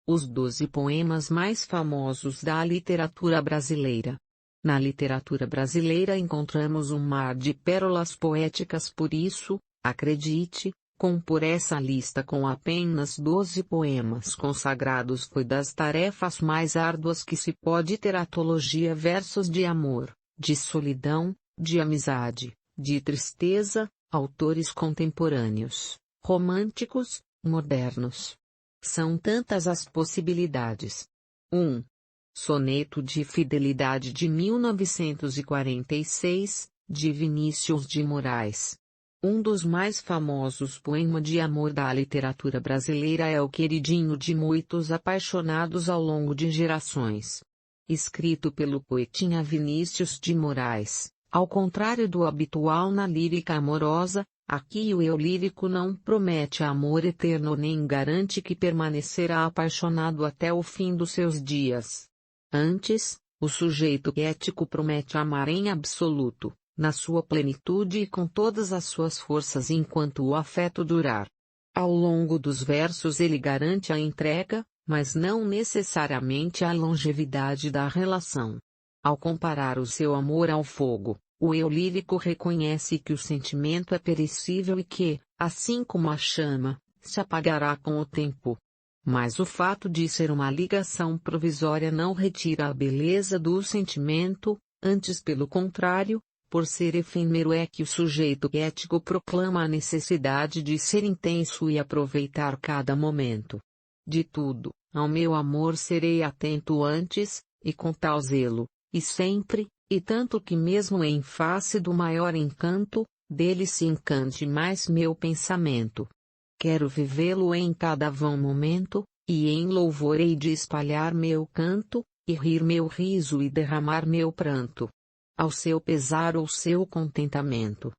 Os 12 poemas mais famosos da literatura brasileira. Na literatura brasileira encontramos um mar de pérolas poéticas, por isso, acredite, compor essa lista com apenas 12 poemas consagrados foi das tarefas mais árduas que se pode ter. Antologia versos de amor, de solidão, de amizade, de tristeza, autores contemporâneos, românticos, modernos. São tantas as possibilidades. 1. Soneto de Fidelidade de 1946, de Vinícius de Moraes. Um dos mais famosos poemas de amor da literatura brasileira é o queridinho de muitos apaixonados ao longo de gerações. Escrito pelo poetinha Vinícius de Moraes, ao contrário do habitual na lírica amorosa, aqui o eu lírico não promete amor eterno nem garante que permanecerá apaixonado até o fim dos seus dias. Antes, o sujeito ético promete amar em absoluto, na sua plenitude e com todas as suas forças enquanto o afeto durar. Ao longo dos versos ele garante a entrega, mas não necessariamente a longevidade da relação. Ao comparar o seu amor ao fogo, o eu lírico reconhece que o sentimento é perecível e que, assim como a chama, se apagará com o tempo. Mas o fato de ser uma ligação provisória não retira a beleza do sentimento, antes pelo contrário, por ser efêmero é que o sujeito ético proclama a necessidade de ser intenso e aproveitar cada momento. De tudo, ao meu amor serei atento antes, e com tal zelo, e sempre, e tanto que mesmo em face do maior encanto, dele se encante mais meu pensamento. Quero vivê-lo em cada vão momento, e em louvor hei de espalhar meu canto, e rir meu riso e derramar meu pranto. Ao seu pesar ou seu contentamento.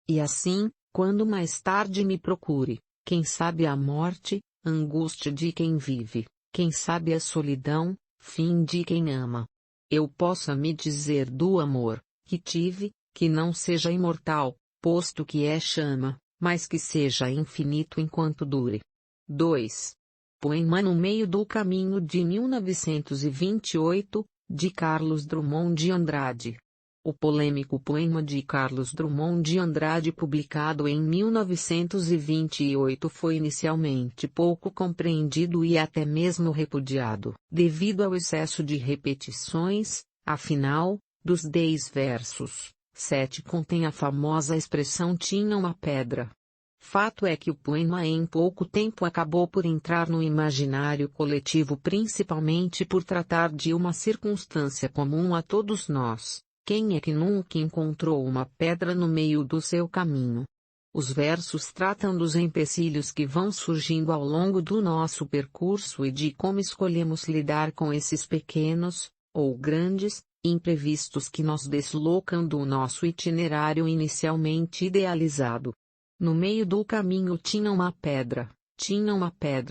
E assim, quando mais tarde me procure, quem sabe a morte, angústia de quem vive, quem sabe a solidão, fim de quem ama. Eu possa me dizer do amor, que tive, que não seja imortal, posto que é chama, mas que seja infinito enquanto dure. 2. Poema No Meio do Caminho de 1928, de Carlos Drummond de Andrade. O polêmico poema de Carlos Drummond de Andrade, publicado em 1928, foi inicialmente pouco compreendido e até mesmo repudiado, devido ao excesso de repetições. Afinal, dos 10 versos, 7 contém a famosa expressão "tinha uma pedra". Fato é que o poema em pouco tempo acabou por entrar no imaginário coletivo, principalmente por tratar de uma circunstância comum a todos nós. Quem é que nunca encontrou uma pedra no meio do seu caminho? Os versos tratam dos empecilhos que vão surgindo ao longo do nosso percurso e de como escolhemos lidar com esses pequenos, ou grandes, imprevistos que nos deslocam do nosso itinerário inicialmente idealizado. No meio do caminho tinha uma pedra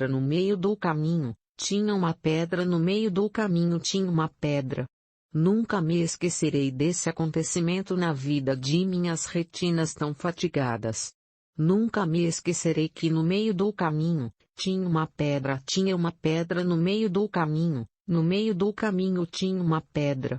no meio do caminho, tinha uma pedra no meio do caminho, tinha uma pedra. Nunca me esquecerei desse acontecimento na vida de minhas retinas tão fatigadas. Nunca me esquecerei que no meio do caminho, tinha uma pedra no meio do caminho tinha uma pedra.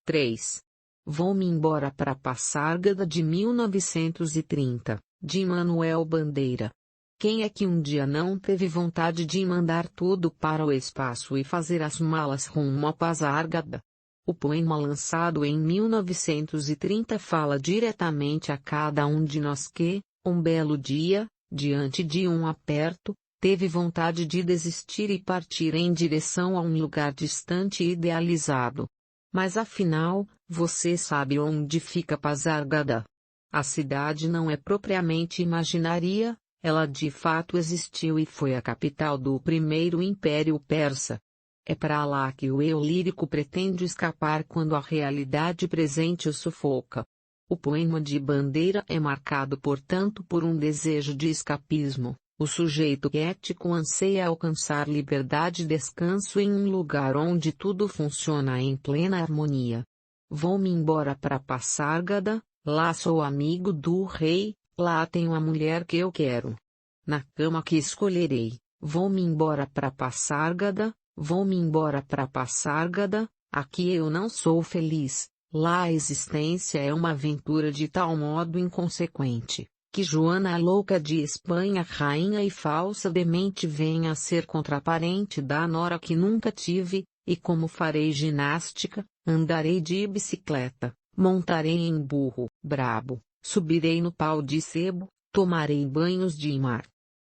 3. Vou-me embora para Passárgada de 1930, de Manuel Bandeira. Quem é que um dia não teve vontade de mandar tudo para o espaço e fazer as malas rumo a Passárgada? O poema, lançado em 1930, fala diretamente a cada um de nós que, um belo dia, diante de um aperto, teve vontade de desistir e partir em direção a um lugar distante e idealizado. Mas afinal, você sabe onde fica Passárgada? A cidade não é propriamente imaginária, ela de fato existiu e foi a capital do primeiro Império Persa. É para lá que o eu lírico pretende escapar quando a realidade presente o sufoca. O poema de Bandeira é marcado, portanto, por um desejo de escapismo. O sujeito ético anseia alcançar liberdade e descanso em um lugar onde tudo funciona em plena harmonia. Vou-me embora para Passárgada, lá sou amigo do rei, lá tenho a mulher que eu quero. Na cama que escolherei, vou-me embora para Passárgada, vou-me embora pra Passárgada, aqui eu não sou feliz, lá a existência é uma aventura de tal modo inconsequente, que Joana a louca de Espanha rainha e falsa demente venha a ser contraparente da nora que nunca tive, e como farei ginástica, andarei de bicicleta, montarei em burro brabo, subirei no pau de sebo, tomarei banhos de mar.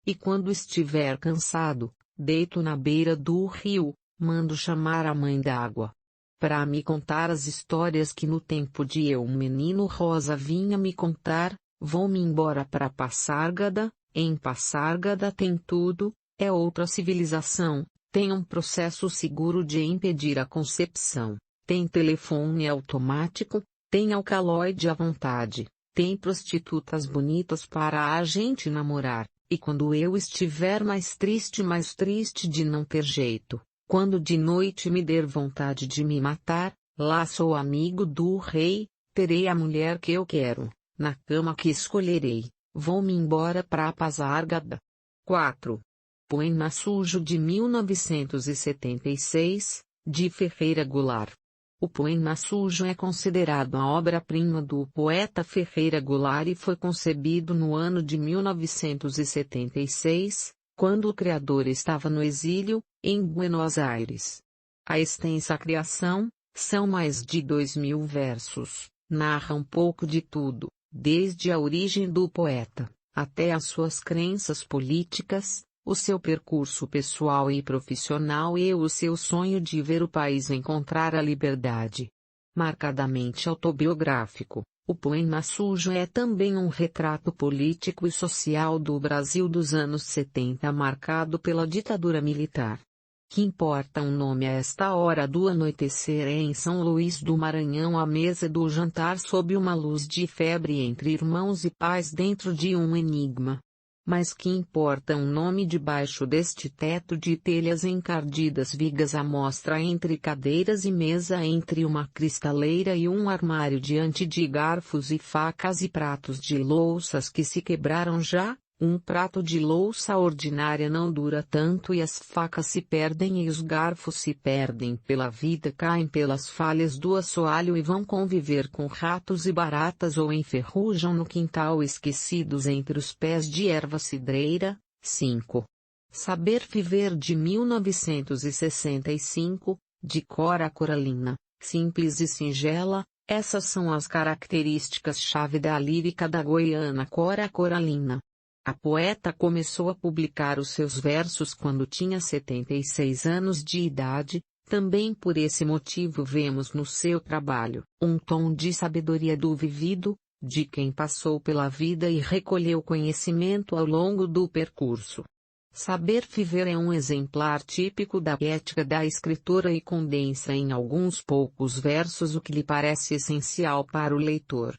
E quando estiver cansado, deito na beira do rio, mando chamar a mãe d'água para me contar as histórias que no tempo de eu menino rosa vinha me contar. Vou-me embora para Passárgada, em Passárgada tem tudo, é outra civilização, tem um processo seguro de impedir a concepção, tem telefone automático, tem alcaloide à vontade, tem prostitutas bonitas para a gente namorar, e quando eu estiver mais triste de não ter jeito, quando de noite me der vontade de me matar, lá sou amigo do rei, terei a mulher que eu quero. Na cama que escolherei, vou-me embora pra Passárgada. 4. Poema Sujo de 1976, de Ferreira Goulart. O Poema Sujo é considerado a obra-prima do poeta Ferreira Goulart e foi concebido no ano de 1976, quando o criador estava no exílio, em Buenos Aires. A extensa criação, são mais de 2.000 versos, narra um pouco de tudo. Desde a origem do poeta, até as suas crenças políticas, o seu percurso pessoal e profissional e o seu sonho de ver o país encontrar a liberdade. Marcadamente autobiográfico, o Poema Sujo é também um retrato político e social do Brasil dos anos 70 marcado pela ditadura militar. Que importa um nome a esta hora do anoitecer é em São Luís do Maranhão à mesa do jantar sob uma luz de febre entre irmãos e pais dentro de um enigma. Mas que importa um nome debaixo deste teto de telhas encardidas vigas à mostra entre cadeiras e mesa entre uma cristaleira e um armário diante de garfos e facas e pratos de louças que se quebraram já? Um prato de louça ordinária não dura tanto e as facas se perdem e os garfos se perdem pela vida, caem pelas falhas do assoalho e vão conviver com ratos e baratas ou enferrujam no quintal esquecidos entre os pés de erva cidreira. 5. Saber Viver de 1965, de Cora Coralina, simples e singela, essas são as características-chave da lírica da goiana Cora Coralina. A poeta começou a publicar os seus versos quando tinha 76 anos de idade, também por esse motivo vemos no seu trabalho um tom de sabedoria do vivido, de quem passou pela vida e recolheu conhecimento ao longo do percurso. Saber Viver é um exemplar típico da ética da escritora e condensa em alguns poucos versos o que lhe parece essencial para o leitor.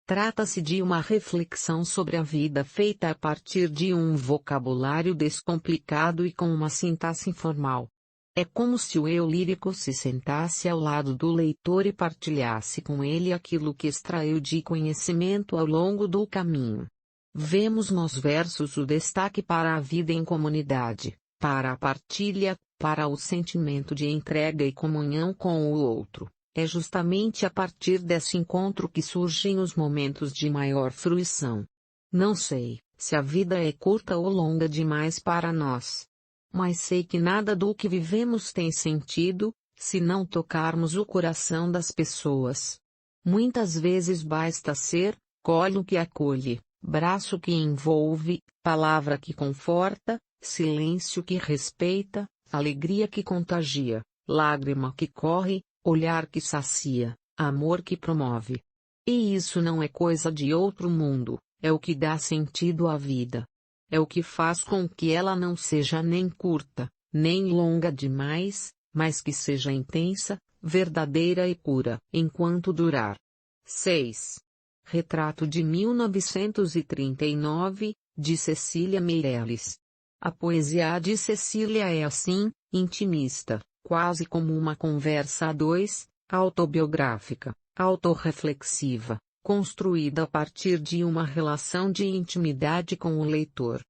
Trata-se de uma reflexão sobre a vida feita a partir de um vocabulário descomplicado e com uma sintaxe informal. É como se o eu lírico se sentasse ao lado do leitor e partilhasse com ele aquilo que extraiu de conhecimento ao longo do caminho. Vemos nos versos o destaque para a vida em comunidade, para a partilha, para o sentimento de entrega e comunhão com o outro. É justamente a partir desse encontro que surgem os momentos de maior fruição. Não sei se a vida é curta ou longa demais para nós. Mas sei que nada do que vivemos tem sentido, se não tocarmos o coração das pessoas. Muitas vezes basta ser colo que acolhe, braço que envolve, palavra que conforta, silêncio que respeita, alegria que contagia, lágrima que corre, olhar que sacia, amor que promove. E isso não é coisa de outro mundo, é o que dá sentido à vida. É o que faz com que ela não seja nem curta, nem longa demais, mas que seja intensa, verdadeira e pura, enquanto durar. 6. Retrato de 1939, de Cecília Meirelles. A poesia de Cecília é assim, intimista, quase como uma conversa a dois, autobiográfica, autorreflexiva, construída a partir de uma relação de intimidade com o leitor.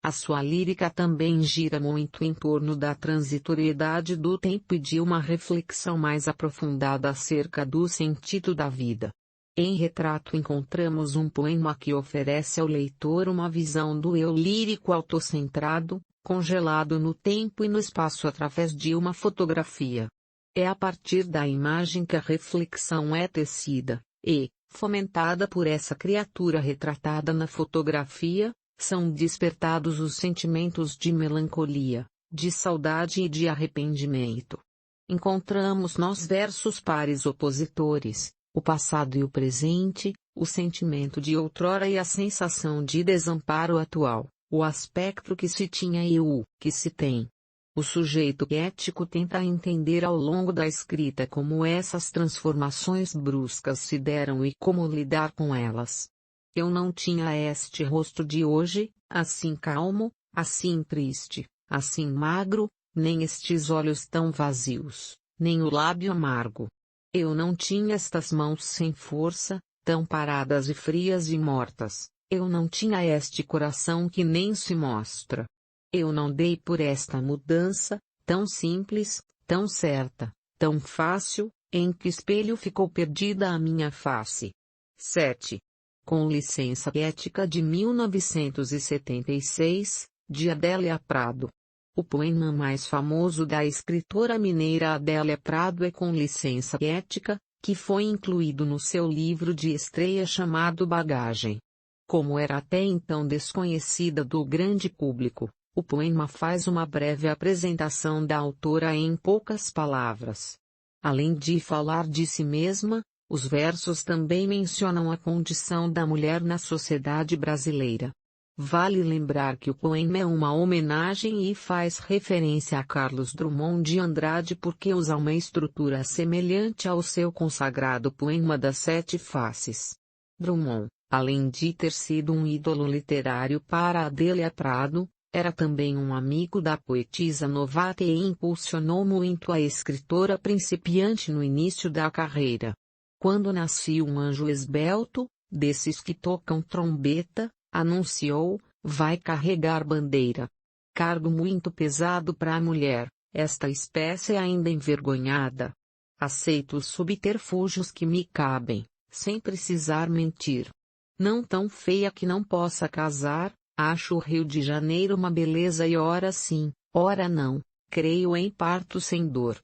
A sua lírica também gira muito em torno da transitoriedade do tempo e de uma reflexão mais aprofundada acerca do sentido da vida. Em Retrato encontramos um poema que oferece ao leitor uma visão do eu lírico autocentrado, congelado no tempo e no espaço através de uma fotografia. É a partir da imagem que a reflexão é tecida, e, fomentada por essa criatura retratada na fotografia, são despertados os sentimentos de melancolia, de saudade e de arrependimento. Encontramos nos versos pares opositores, o passado e o presente, o sentimento de outrora e a sensação de desamparo atual, o aspecto que se tinha e o que se tem. O sujeito ético tenta entender ao longo da escrita como essas transformações bruscas se deram e como lidar com elas. Eu não tinha este rosto de hoje, assim calmo, assim triste, assim magro, nem estes olhos tão vazios, nem o lábio amargo. Eu não tinha estas mãos sem força, tão paradas e frias e mortas. Eu não tinha este coração que nem se mostra. Eu não dei por esta mudança, tão simples, tão certa, tão fácil, em que espelho ficou perdida a minha face. 7. Com licença ética de 1976, de Adélia Prado. O poema mais famoso da escritora mineira Adélia Prado é Com licença ética, que foi incluído no seu livro de estreia chamado Bagagem. Como era até então desconhecida do grande público, o poema faz uma breve apresentação da autora em poucas palavras. Além de falar de si mesma, os versos também mencionam a condição da mulher na sociedade brasileira. Vale lembrar que o poema é uma homenagem e faz referência a Carlos Drummond de Andrade porque usa uma estrutura semelhante ao seu consagrado poema das Sete Faces. Drummond, além de ter sido um ídolo literário para Adélia Prado, era também um amigo da poetisa novata e impulsionou muito a escritora principiante no início da carreira. Quando nasceu um anjo esbelto, desses que tocam trombeta, anunciou, vai carregar bandeira. Cargo muito pesado para a mulher, esta espécie ainda envergonhada. Aceito os subterfúgios que me cabem, sem precisar mentir. Não tão feia que não possa casar, acho o Rio de Janeiro uma beleza e ora sim, ora não, creio em parto sem dor.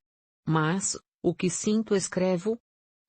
Mas, o que sinto escrevo?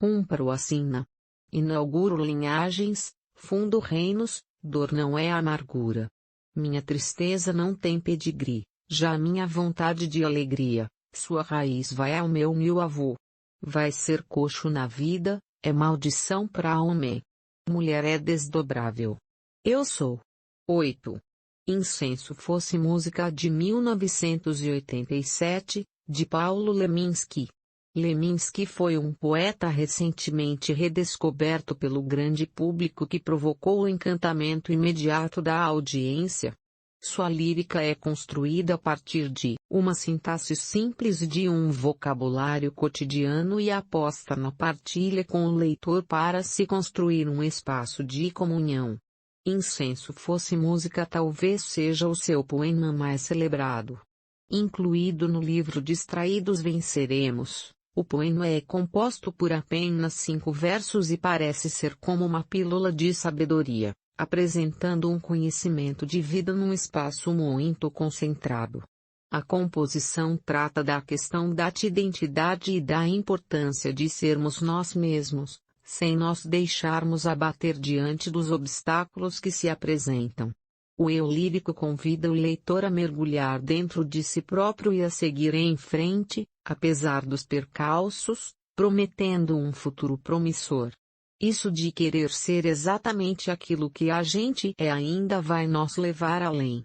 Cumpra-o assina. Inauguro linhagens, fundo reinos, dor não é amargura. Minha tristeza não tem pedigree, já minha vontade de alegria, sua raiz vai ao meu avô. Vai ser coxo na vida, é maldição pra homem. Mulher é desdobrável. Eu sou. 8. Incenso fosse música de 1987, de Paulo Leminski. Leminski foi um poeta recentemente redescoberto pelo grande público que provocou o encantamento imediato da audiência. Sua lírica é construída a partir de uma sintaxe simples de um vocabulário cotidiano e aposta na partilha com o leitor para se construir um espaço de comunhão. Incenso fosse música talvez seja o seu poema mais celebrado. Incluído no livro Distraídos Venceremos, o poema é composto por apenas 5 versos e parece ser como uma pílula de sabedoria, apresentando um conhecimento de vida num espaço muito concentrado. A composição trata da questão da identidade e da importância de sermos nós mesmos, sem nos deixarmos abater diante dos obstáculos que se apresentam. O eu lírico convida o leitor a mergulhar dentro de si próprio e a seguir em frente, apesar dos percalços, prometendo um futuro promissor. Isso de querer ser exatamente aquilo que a gente é ainda vai nos levar além.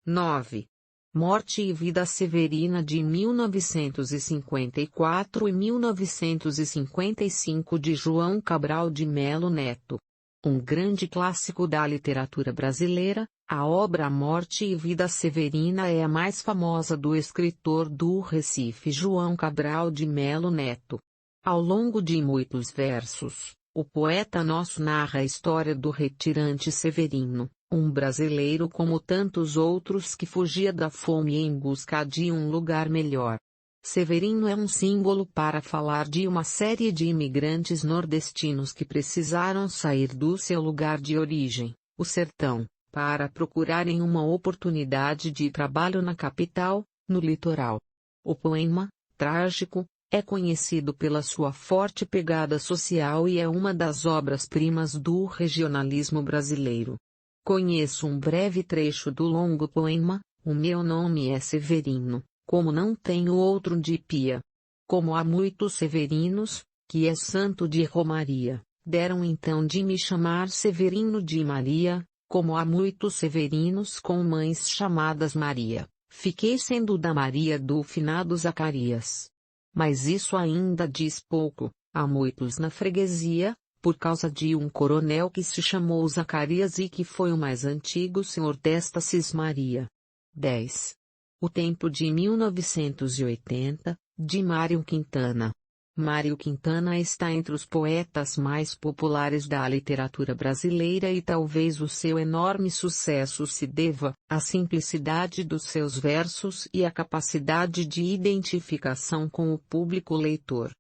9. Morte e Vida Severina de 1954 e 1955 de João Cabral de Melo Neto. Um grande clássico da literatura brasileira, a obra Morte e Vida Severina é a mais famosa do escritor do Recife João Cabral de Melo Neto. Ao longo de muitos versos, o poeta nosso narra a história do retirante Severino, Um brasileiro como tantos outros que fugia da fome em busca de um lugar melhor. Severino é um símbolo para falar de uma série de imigrantes nordestinos que precisaram sair do seu lugar de origem, o sertão, para procurarem uma oportunidade de trabalho na capital, no litoral. O poema, trágico, é conhecido pela sua forte pegada social e é uma das obras-primas do regionalismo brasileiro. Conheço um breve trecho do longo poema, O meu nome é Severino, como não tenho outro de pia. Como há muitos Severinos, que é santo de Romaria, deram então de me chamar Severino de Maria, como há muitos Severinos com mães chamadas Maria, fiquei sendo da Maria do finado Zacarias. Mas isso ainda diz pouco, há muitos na freguesia, por causa de um coronel que se chamou Zacarias e que foi o mais antigo senhor desta cismaria. 10. O Tempo de 1980, de Mário Quintana. Mário Quintana está entre os poetas mais populares da literatura brasileira e talvez o seu enorme sucesso se deva à simplicidade dos seus versos e à capacidade de identificação com o público leitor.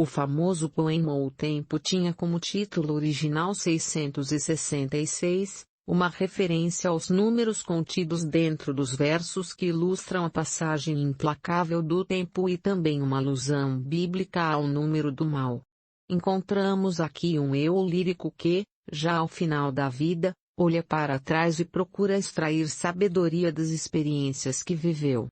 O famoso poema O Tempo tinha como título original 666, uma referência aos números contidos dentro dos versos que ilustram a passagem implacável do tempo e também uma alusão bíblica ao número do mal. Encontramos aqui um eu lírico que, já ao final da vida, olha para trás e procura extrair sabedoria das experiências que viveu.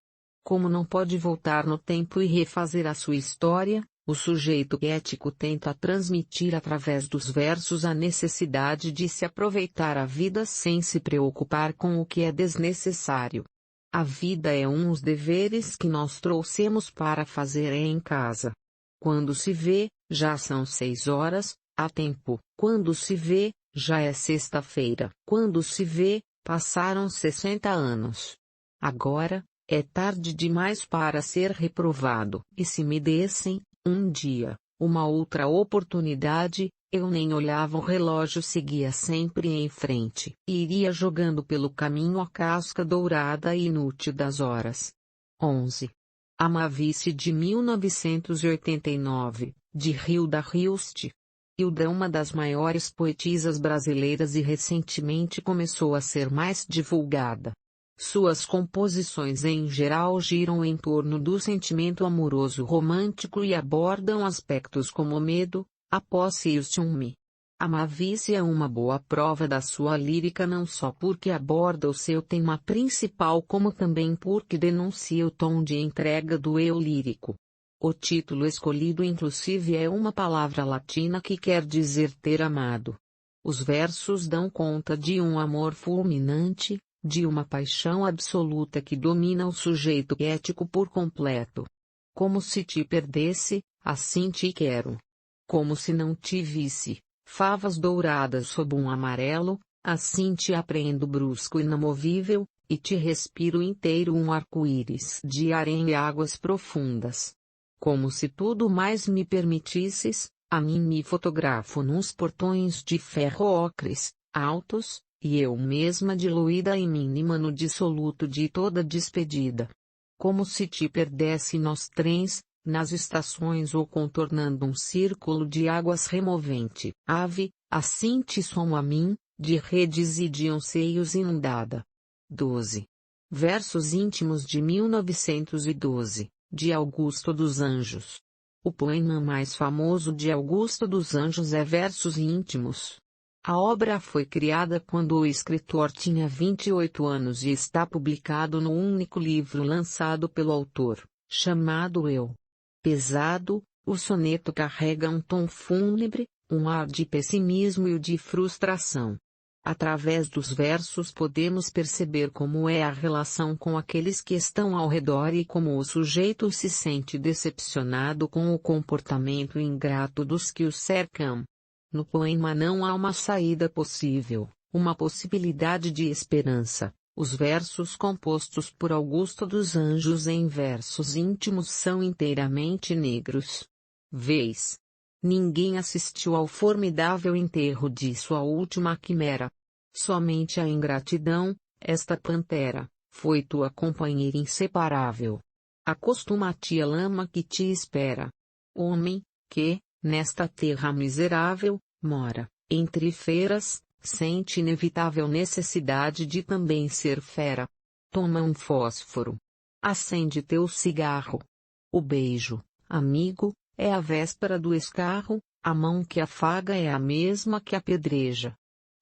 Como não pode voltar no tempo e refazer a sua história, o sujeito ético tenta transmitir através dos versos a necessidade de se aproveitar a vida sem se preocupar com o que é desnecessário. A vida é uns deveres que nós trouxemos para fazer em casa. Quando se vê, já são 6 horas, há tempo. Quando se vê, já é sexta-feira. Quando se vê, passaram 60 anos. Agora, é tarde demais para ser reprovado. E se me dessem, um dia, uma outra oportunidade, eu nem olhava o relógio, seguia sempre em frente e iria jogando pelo caminho a casca dourada e inútil das horas. 11. A Mavice de 1989, de Hilda Hilst. Hilda é uma das maiores poetisas brasileiras e recentemente começou a ser mais divulgada. Suas composições em geral giram em torno do sentimento amoroso romântico e abordam aspectos como o medo, a posse e o ciúme. A Mavice é uma boa prova da sua lírica não só porque aborda o seu tema principal como também porque denuncia o tom de entrega do eu lírico. O título escolhido inclusive é uma palavra latina que quer dizer ter amado. Os versos dão conta de um amor fulminante, de uma paixão absoluta que domina o sujeito ético por completo. Como se te perdesse, assim te quero. Como se não te visse, favas douradas sob um amarelo, assim te apreendo brusco e inamovível, e te respiro inteiro um arco-íris de areia e águas profundas. Como se tudo mais me permitisses, a mim me fotografo nos portões de ferro ocres, altos, e eu mesma diluída em mínima no dissoluto de toda despedida. Como se te perdesse nos trens, nas estações ou contornando um círculo de águas removente. Ave, assim te somo a mim, de redes e de anseios inundada. 12. Versos íntimos de 1912, de Augusto dos Anjos. O poema mais famoso de Augusto dos Anjos é Versos Íntimos. A obra foi criada quando o escritor tinha 28 anos e está publicado no único livro lançado pelo autor, chamado Eu. Pesado, o soneto carrega um tom fúnebre, um ar de pessimismo e o de frustração. Através dos versos podemos perceber como é a relação com aqueles que estão ao redor e como o sujeito se sente decepcionado com o comportamento ingrato dos que o cercam. No poema não há uma saída possível, uma possibilidade de esperança. Os versos compostos por Augusto dos Anjos em versos íntimos são inteiramente negros. Vês? Ninguém assistiu ao formidável enterro de sua última quimera. Somente a ingratidão, esta pantera, foi tua companheira inseparável. Acostuma-te à lama que te espera. Homem, que, nesta terra miserável, mora, entre feras, sente inevitável necessidade de também ser fera. Toma um fósforo. Acende teu cigarro. O beijo, amigo, é a véspera do escarro, a mão que afaga é a mesma que apedreja.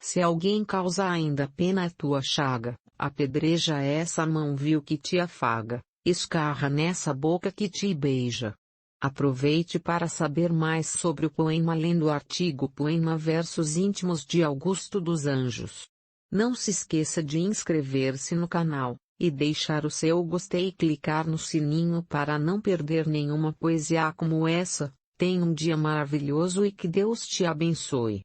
Se alguém causa ainda pena à tua chaga, apedreja essa mão vil que te afaga, escarra nessa boca que te beija. Aproveite para saber mais sobre o poema lendo o artigo Poema Versos Íntimos de Augusto dos Anjos. Não se esqueça de inscrever-se no canal, e deixar o seu gostei e clicar no sininho para não perder nenhuma poesia como essa. Tenha um dia maravilhoso e que Deus te abençoe.